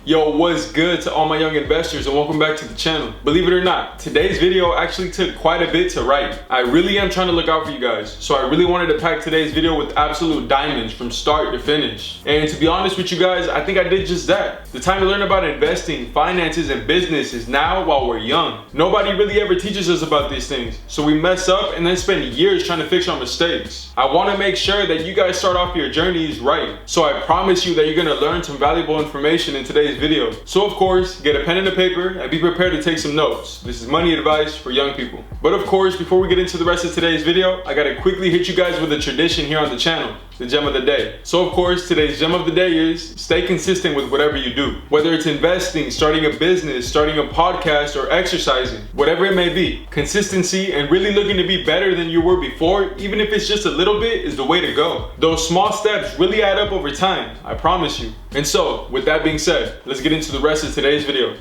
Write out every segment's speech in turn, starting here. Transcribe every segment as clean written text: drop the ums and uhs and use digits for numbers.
Yo, what's good to all my young investors and welcome back to the channel. Believe it or not, today's video actually took quite a bit to write. I really am trying to look out for you guys, so I really wanted to pack today's video with absolute diamonds from start to finish. And to be honest with you guys, I think I did just that. The time to learn about investing, finances, and business is now while we're young. Nobody really ever teaches us about these things, so we mess up and then spend years trying to fix our mistakes. I want to make sure that you guys start off your journeys right, so I promise you that you're going to learn some valuable information in today's video. So of course, get a pen and a paper and be prepared to take some notes. This is money advice for young people. But of course, before we get into the rest of today's video, I gotta quickly hit you guys with a tradition here on the channel, the gem of the day. So of course, today's gem of the day is stay consistent with whatever you do. Whether it's investing, starting a business, starting a podcast, or exercising, whatever it may be, consistency and really looking to be better than you were before, even if it's just a little bit, is the way to go. Those small steps really add up over time, I promise you. And so, with that being said, let's get into the rest of today's video.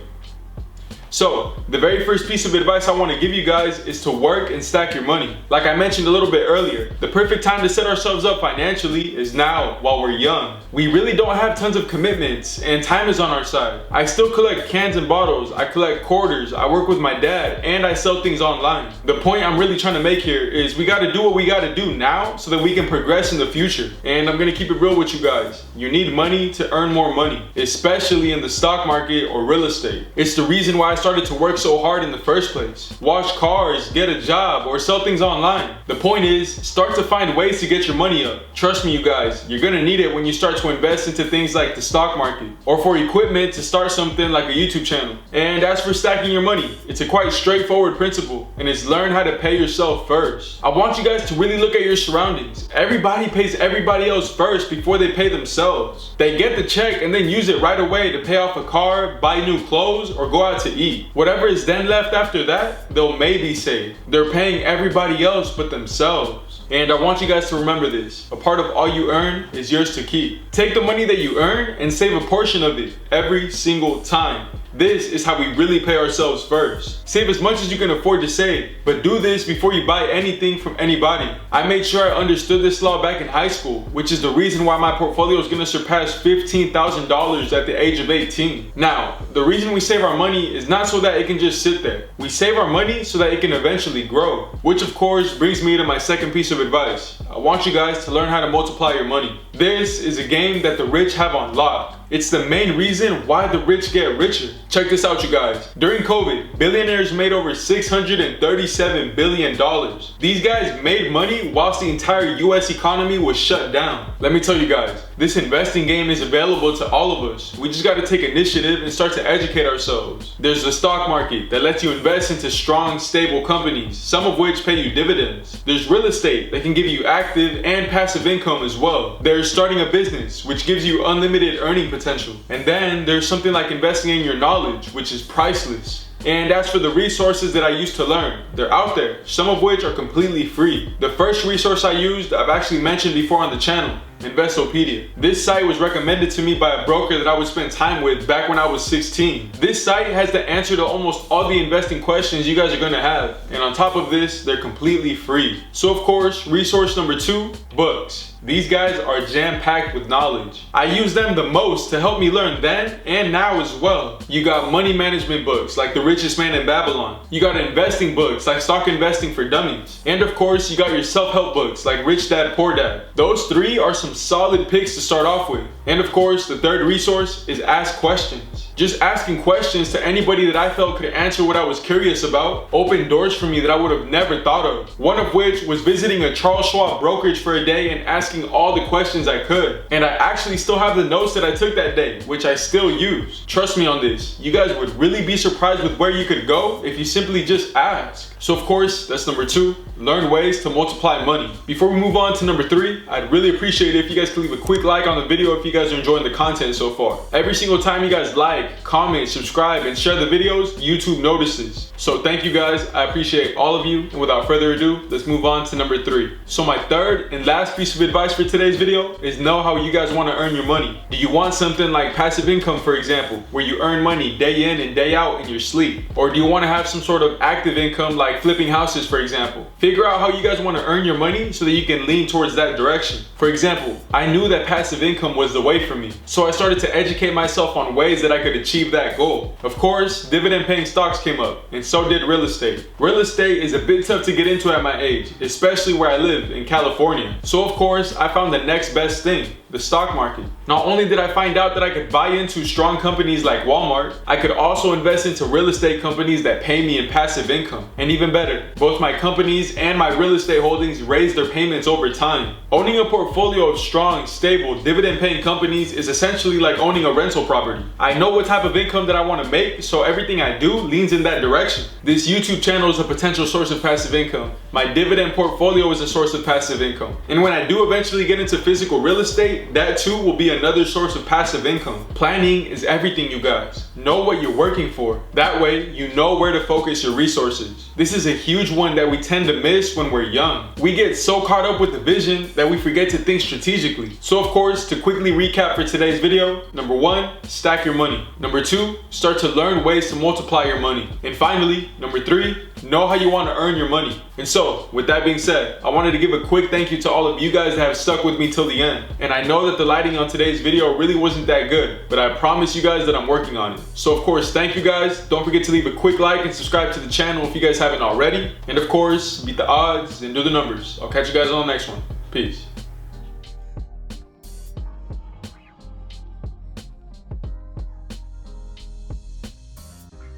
So, the very first piece of advice I want to give you guys is to work and stack your money. Like I mentioned a little bit earlier, the perfect time to set ourselves up financially is now, while we're young. We really don't have tons of commitments, and time is on our side. I still collect cans and bottles, I collect quarters, I work with my dad, and I sell things online. The point I'm really trying to make here is we gotta do what we gotta do now so that we can progress in the future. And I'm gonna keep it real with you guys. You need money to earn more money, especially in the stock market or real estate. It's the reason why I started to work so hard in the first place. Wash cars, get a job, or sell things online. The point is, start to find ways to get your money up. Trust me you guys, you're gonna need it when you start to invest into things like the stock market, or for equipment to start something like a YouTube channel. And as for stacking your money, it's a quite straightforward principle, and it's learn how to pay yourself first. I want you guys to really look at your surroundings. Everybody pays everybody else first before they pay themselves. They get the check and then use it right away to pay off a car, buy new clothes, or go out to eat. Whatever is then left after that, they'll maybe save. They're paying everybody else but themselves. And I want you guys to remember this. A part of all you earn is yours to keep. Take the money that you earn and save a portion of it every single time. This is how we really pay ourselves first. Save as much as you can afford to save, but do this before you buy anything from anybody. I made sure I understood this law back in high school, which is the reason why my portfolio is gonna surpass $15,000 at the age of 18. Now, the reason we save our money is not so that it can just sit there. We save our money so that it can eventually grow. Which of course brings me to my second piece of advice. I want you guys to learn how to multiply your money. This is a game that the rich have on lock. It's the main reason why the rich get richer. Check this out, you guys. During COVID, billionaires made over $637 billion. These guys made money whilst the entire US economy was shut down. Let me tell you guys, this investing game is available to all of us. We just gotta take initiative and start to educate ourselves. There's the stock market that lets you invest into strong, stable companies, some of which pay you dividends. There's real estate that can give you active and passive income as well. There's starting a business, which gives you unlimited earning potential. And then there's something like investing in your knowledge, which is priceless. And as for the resources that I used to learn, they're out there, some of which are completely free. The first resource I used, I've actually mentioned before on the channel, Investopedia. This site was recommended to me by a broker that I would spend time with back when I was 16. This site has the answer to almost all the investing questions you guys are gonna have. And on top of this, they're completely free. So of course, resource number 2, books. These guys are jam-packed with knowledge. I use them the most to help me learn then and now as well. You got money management books like The Richest Man in Babylon. You got investing books like Stock Investing for Dummies. And of course, you got your self-help books like Rich Dad Poor Dad. Those 3 are some solid picks to start off with. And of course, the third resource is ask questions. Just asking questions to anybody that I felt could answer what I was curious about opened doors for me that I would have never thought of. One of which was visiting a Charles Schwab brokerage for a day and asking all the questions I could. And I actually still have the notes that I took that day, which I still use. Trust me on this, you guys would really be surprised with where you could go if you simply just ask. So of course, that's number 2, learn ways to multiply money. Before we move on to number 3, I'd really appreciate it if you guys could leave a quick like on the video if you guys are enjoying the content so far. Every single time you guys like, comment, subscribe, and share the videos, YouTube notices. So thank you guys, I appreciate all of you. And without further ado, let's move on to number 3. So my third and last piece of advice for today's video is know how you guys want to earn your money. Do you want something like passive income, for example, where you earn money day in and day out in your sleep? Or do you want to have some sort of active income like flipping houses, for example? Figure out how you guys want to earn your money so that you can lean towards that direction. For example, I knew that passive income was the way for me, so I started to educate myself on ways that I could could achieve that goal. Of course, dividend paying stocks came up, and so did real estate. Real estate is a bit tough to get into at my age, especially where I live in California. So of course, I found the next best thing, the stock market. Not only did I find out that I could buy into strong companies like Walmart, I could also invest into real estate companies that pay me in passive income. And even better, both my companies and my real estate holdings raise their payments over time. Owning a portfolio of strong, stable, dividend-paying companies is essentially like owning a rental property. I know what type of income that I want to make, so everything I do leans in that direction. This YouTube channel is a potential source of passive income. My dividend portfolio is a source of passive income. And when I do eventually get into physical real estate, that too will be another source of passive income. Planning is everything, you guys. Know what you're working for. That way, you know where to focus your resources. This is a huge one that we tend to miss when we're young. We get so caught up with the vision that we forget to think strategically. So of course, to quickly recap for today's video, number 1, stack your money. Number 2, start to learn ways to multiply your money. And finally, number 3, know how you want to earn your money. And so, with that being said, I wanted to give a quick thank you to all of you guys that have stuck with me till the end. And I know that the lighting on today's video really wasn't that good, but I promise you guys that I'm working on it. So of course, thank you guys. Don't forget to leave a quick like and subscribe to the channel if you guys haven't already. And of course, beat the odds and do the numbers. I'll catch you guys on the next one. Peace.